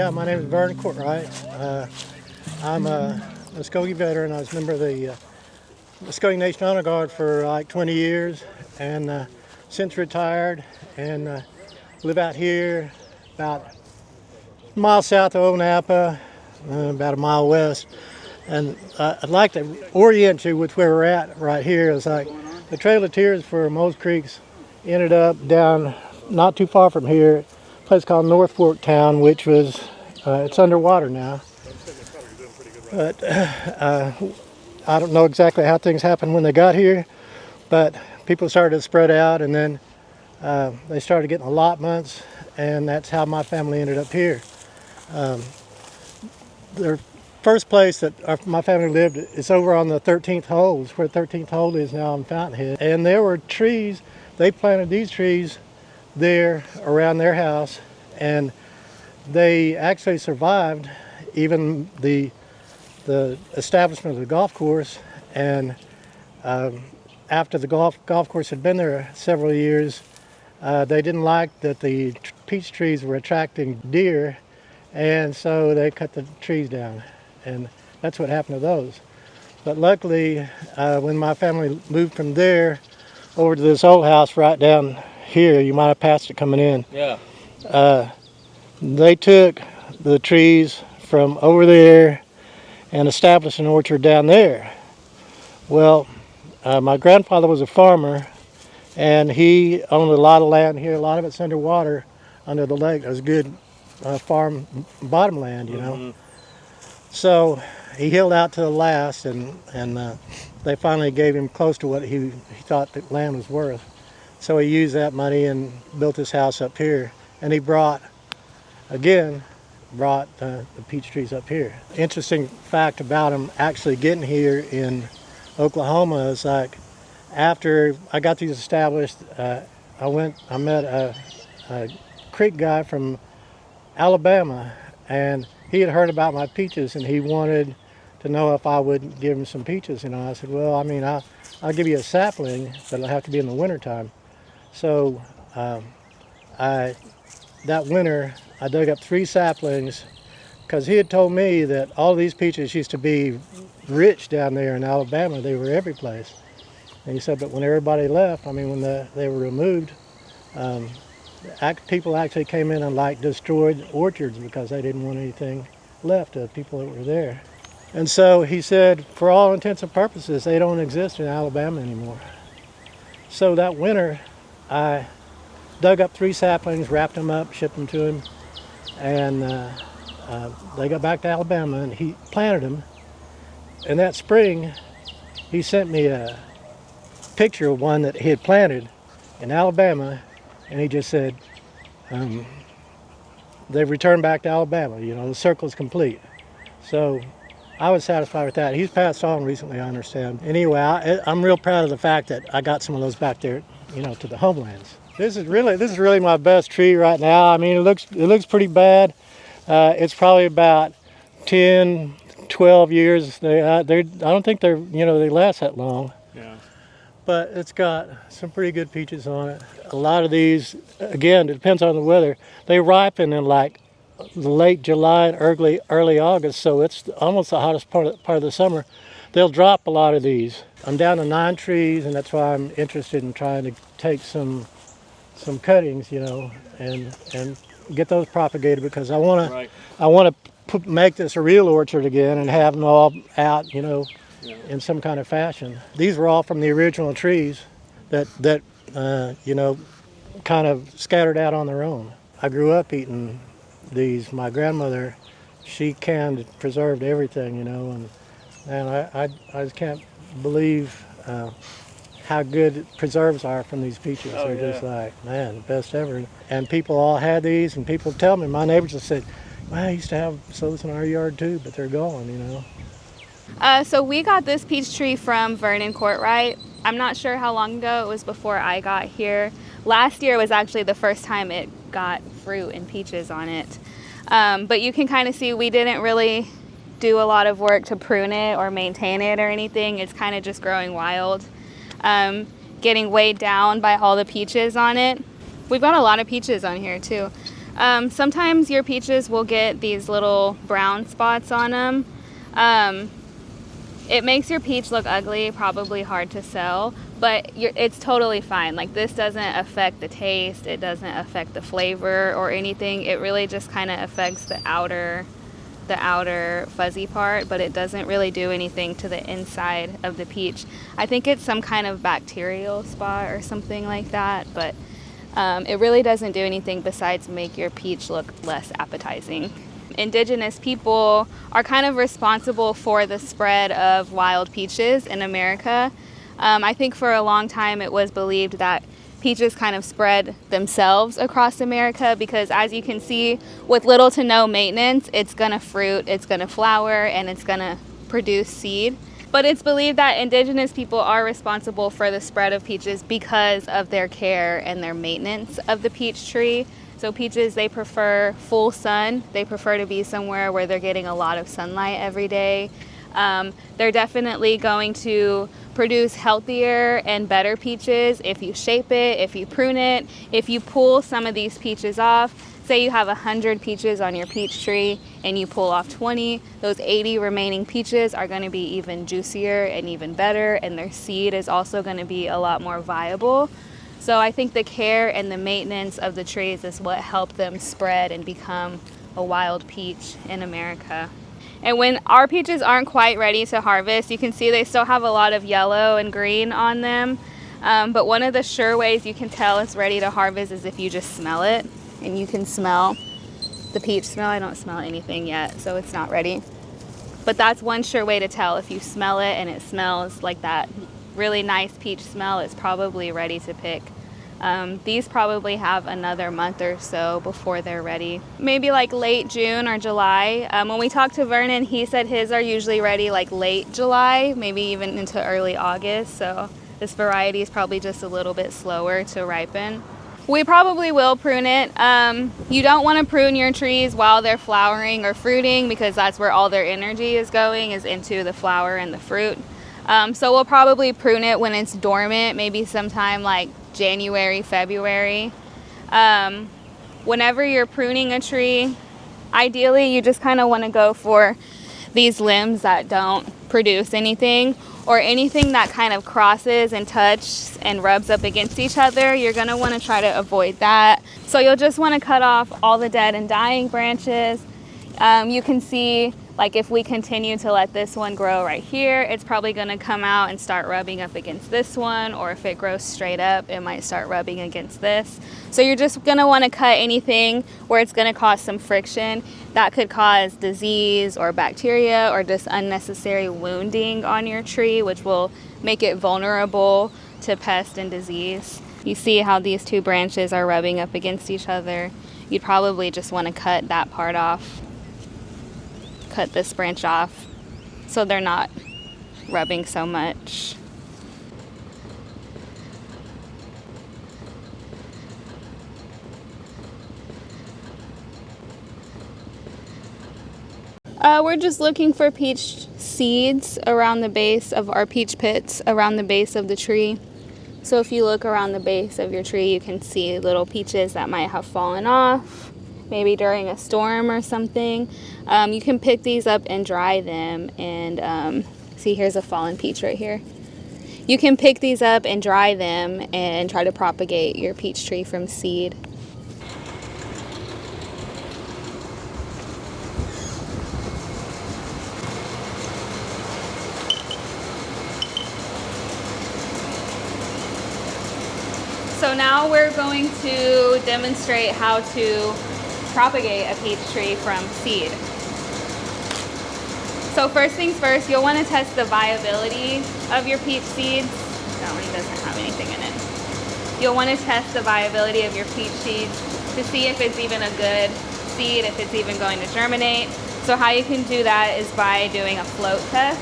Yeah, my name is Vernon Courtwright. I'm a Mvskoke veteran. I was a member of the Muscogee Nation Honor Guard for like 20 years, and since retired, and live out here about a mile south of Old Napa, about a mile west. And I'd like to orient you with where we're at right here. It's like the Trail of Tears for Mose Creeks ended up down not too far from here, a place called North Fork Town, which was, it's underwater now. But I don't know exactly how things happened when they got here, but people started to spread out, and then they started getting allotments, and that's how my family ended up here. The first place that my family lived is over on the 13th hole, is where 13th hole is now in Fountainhead. And there were trees, they planted these trees there around their house, and they actually survived even the establishment of the golf course. And after the golf course had been there several years, they didn't like that the peach trees were attracting deer, and so they cut the trees down, and that's what happened to those. But luckily, when my family moved from there over to this old house right down here, you might have passed it coming in. Yeah. They took the trees from over there and established an orchard down there. Well, my grandfather was a farmer, and he owned a lot of land here. A lot of it's underwater, under the lake. It was good farm bottomland, you know. Mm-hmm. So he held out to the last, and they finally gave him close to what he thought the land was worth. So he used that money and built his house up here, and he brought the peach trees up here. Interesting fact about him actually getting here in Oklahoma is like, after I got these established, I met a creek guy from Alabama, and he had heard about my peaches, and he wanted to know if I would give him some peaches. You know, I said, well, I mean, I'll give you a sapling, but it'll have to be in the wintertime. So that winter, I dug up 3 saplings, because he had told me that all these peaches used to be rich down there in Alabama. They were every place. And he said, but when everybody left, I mean, when they were removed, people actually came in and like destroyed orchards because they didn't want anything left of people that were there. And so he said, for all intents and purposes, they don't exist in Alabama anymore. So that winter, I dug up 3 saplings, wrapped them up, shipped them to him, and they got back to Alabama, and he planted them. And that spring, he sent me a picture of one that he had planted in Alabama, and he just said, they've returned back to Alabama, you know, the circle's complete. So I was satisfied with that. He's passed on recently, I understand. Anyway, I'm real proud of the fact that I got some of those back there, you know, to the homelands. This is really my best tree right now. I mean, it looks pretty bad. It's probably about 10, 12 years. I don't think they last that long. Yeah. But it's got some pretty good peaches on it. A lot of these, again, it depends on the weather. They ripen in like late July and early August, so it's almost the hottest part of the summer. They'll drop a lot of these. I'm down to 9 trees, and that's why I'm interested in trying to take some cuttings, you know, and get those propagated, because I want to make this a real orchard again and have them all out, you know, in some kind of fashion. These were all from the original trees that you know, kind of scattered out on their own. I grew up eating these. My grandmother, she canned and preserved everything, you know, and I just can't believe how good preserves are from these peaches. They're just like, man, the best ever. And people all had these, and people tell me, my neighbors have said, well, I used to have those in our yard too, but they're gone, you know. So we got this peach tree from Vernon Courtwright. I'm not sure how long ago. It was before I got here. Last year was actually the first time it got fruit and peaches on it. But you can kind of see we didn't really do a lot of work to prune it or maintain it or anything. It's kind of just growing wild, getting weighed down by all the peaches on it. We've got a lot of peaches on here too. Sometimes your peaches will get these little brown spots on them. It makes your peach look ugly, probably hard to sell, but it's totally fine. Like, this doesn't affect the taste, it doesn't affect the flavor or anything. It really just kind of affects the outer fuzzy part, but it doesn't really do anything to the inside of the peach. I think it's some kind of bacterial spot or something like that, but it really doesn't do anything besides make your peach look less appetizing. Indigenous people are kind of responsible for the spread of wild peaches in America. I think for a long time it was believed that peaches kind of spread themselves across America because, as you can see, with little to no maintenance, it's gonna fruit, it's gonna flower, and it's gonna produce seed. But it's believed that indigenous people are responsible for the spread of peaches because of their care and their maintenance of the peach tree. So peaches, they prefer full sun. They prefer to be somewhere where they're getting a lot of sunlight every day. They're definitely going to produce healthier and better peaches if you shape it, if you prune it, if you pull some of these peaches off. Say you have 100 peaches on your peach tree and you pull off 20, those 80 remaining peaches are going to be even juicier and even better, and their seed is also going to be a lot more viable. So I think the care and the maintenance of the trees is what helped them spread and become a wild peach in America. And when our peaches aren't quite ready to harvest, you can see they still have a lot of yellow and green on them. But one of the sure ways you can tell it's ready to harvest is if you just smell it. And you can smell the peach smell. I don't smell anything yet, so it's not ready. But that's one sure way to tell. If you smell it and it smells like that really nice peach smell, it's probably ready to pick. These probably have another month or so before they're ready. Maybe like late June or July. When we talked to Vernon, he said his are usually ready like late July, maybe even into early August. So this variety is probably just a little bit slower to ripen. We probably will prune it. You don't want to prune your trees while they're flowering or fruiting because that's where all their energy is going, is into the flower and the fruit. So we'll probably prune it when it's dormant, maybe sometime like January, February. Whenever you're pruning a tree, ideally you just kind of want to go for these limbs that don't produce anything, or anything that kind of crosses and touches and rubs up against each other. You're going to want to try to avoid that. So you'll just want to cut off all the dead and dying branches. You can see, like, if we continue to let this one grow right here, it's probably going to come out and start rubbing up against this one, or if it grows straight up, it might start rubbing against this. So you're just going to want to cut anything where it's going to cause some friction. That could cause disease or bacteria or just unnecessary wounding on your tree, which will make it vulnerable to pest and disease. You see how these two branches are rubbing up against each other. You'd probably just want to cut that part off. Cut this branch off so they're not rubbing so much. We're just looking for peach seeds around the base of our peach pits, around the base of the tree. So if you look around the base of your tree, you can see little peaches that might have fallen off, maybe during a storm or something. You can pick these up and dry them, and see, here's a fallen peach right here. You can pick these up and dry them and try to propagate your peach tree from seed. So now we're going to demonstrate how to propagate a peach tree from seed. So first things first, you'll want to test the viability of your peach seeds. That one doesn't have anything in it. You'll want to test the viability of your peach seeds to see if it's even a good seed, if it's even going to germinate. So how you can do that is by doing a float test.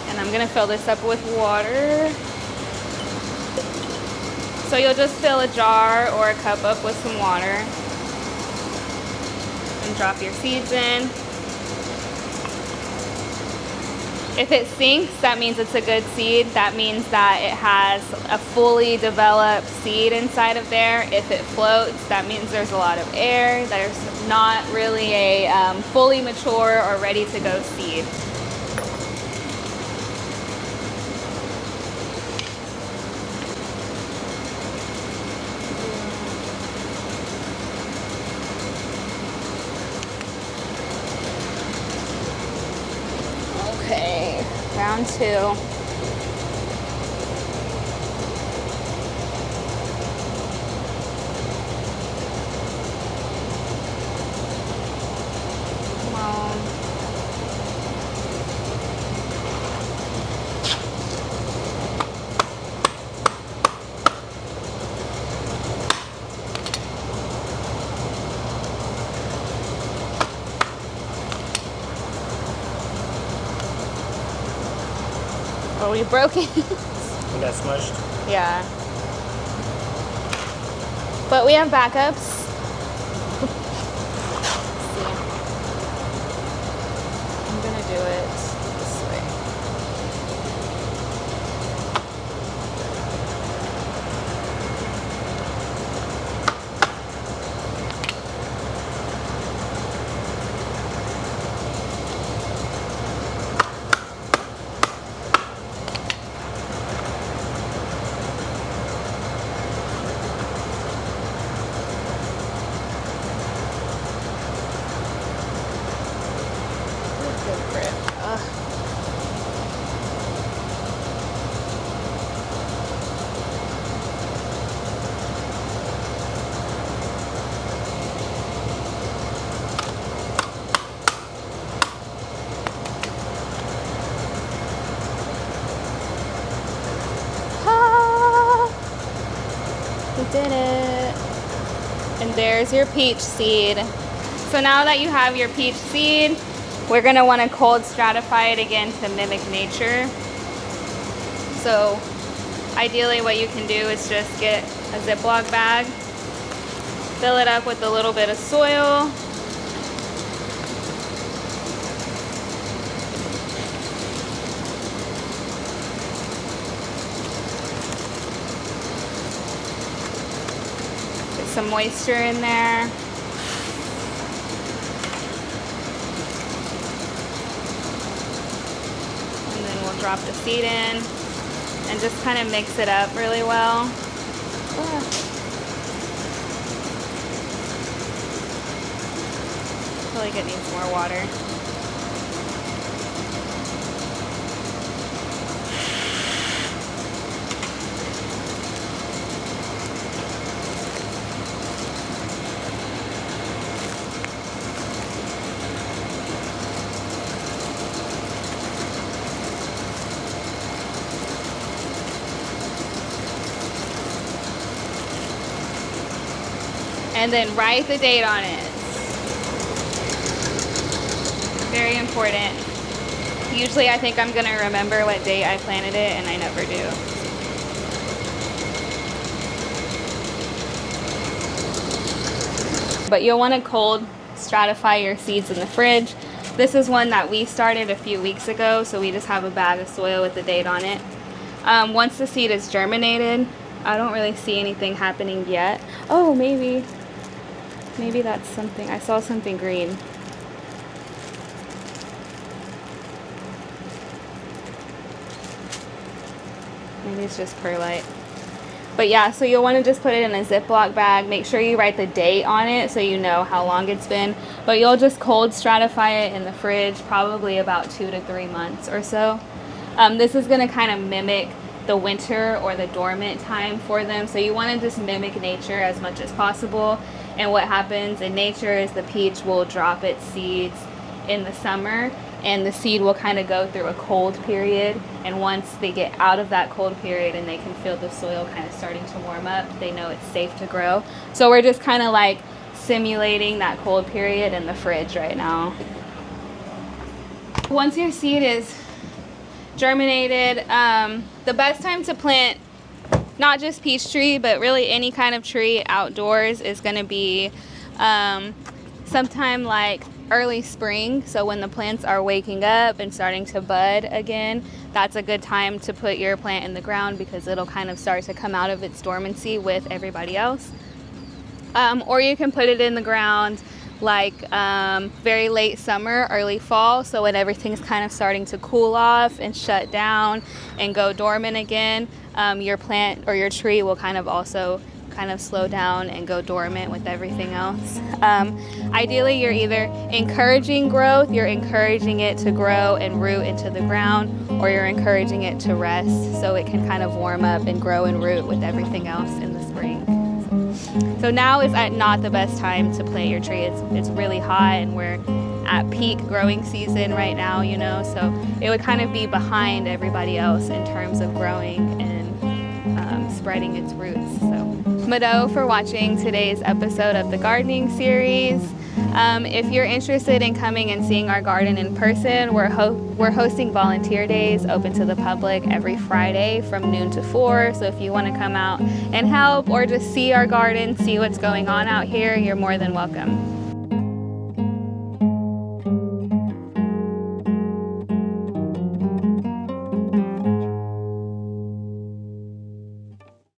And I'm going to fill this up with water. So you'll just fill a jar or a cup up with some water and drop your seeds in. If it sinks, that means it's a good seed. That means that it has a fully developed seed inside of there. If it floats, that means there's a lot of air. There's not really a fully mature or ready to go seed. Okay, round 2. Come on. Oh, we broke it. We got smushed. Yeah. But we have backups. I'm gonna do it this way. Good grip. Ugh. Ah, we did it. And there's your peach seed. So now that you have your peach seed, we're gonna wanna cold stratify it again to mimic nature. So ideally what you can do is just get a Ziploc bag, fill it up with a little bit of soil, get some moisture in there. Drop the seed in and just kind of mix it up really well. I feel like it needs more water. And then write the date on it. Very important. Usually I think I'm gonna remember what date I planted it, and I never do. But you'll wanna cold stratify your seeds in the fridge. This is one that we started a few weeks ago, so we just have a bag of soil with the date on it. Once the seed is germinated, I don't really see anything happening yet. Oh, maybe that's something. I saw something green. Maybe it's just perlite. But yeah, so you'll want to just put it in a Ziploc bag. Make sure you write the date on it so you know how long it's been. But you'll just cold stratify it in the fridge, probably about 2 to 3 months or so. This is going to kind of mimic the winter or the dormant time for them. So you want to just mimic nature as much as possible. And what happens in nature is the peach will drop its seeds in the summer, and the seed will kind of go through a cold period. And once they get out of that cold period and they can feel the soil kind of starting to warm up, they know it's safe to grow. So we're just kind of like simulating that cold period in the fridge right now. Once your seed is germinated, the best time to plant not just peach tree, but really any kind of tree outdoors is going to be sometime like early spring, so when the plants are waking up and starting to bud again, that's a good time to put your plant in the ground because it'll kind of start to come out of its dormancy with everybody else. Or you can put it in the ground like very late summer, early fall, so when everything's kind of starting to cool off and shut down and go dormant again, your plant or your tree will kind of also kind of slow down and go dormant with everything else. Ideally, you're either encouraging growth, you're encouraging it to grow and root into the ground, or you're encouraging it to rest so it can kind of warm up and grow and root with everything else in the spring. So now is not the best time to plant your tree. It's really hot and we're at peak growing season right now, you know, so it would kind of be behind everybody else in terms of growing and spreading its roots. So, Mado for watching today's episode of the gardening series. If you're interested in coming and seeing our garden in person, we're hosting volunteer days open to the public every Friday from noon to 4. So if you want to come out and help or just see our garden, see what's going on out here, you're more than welcome.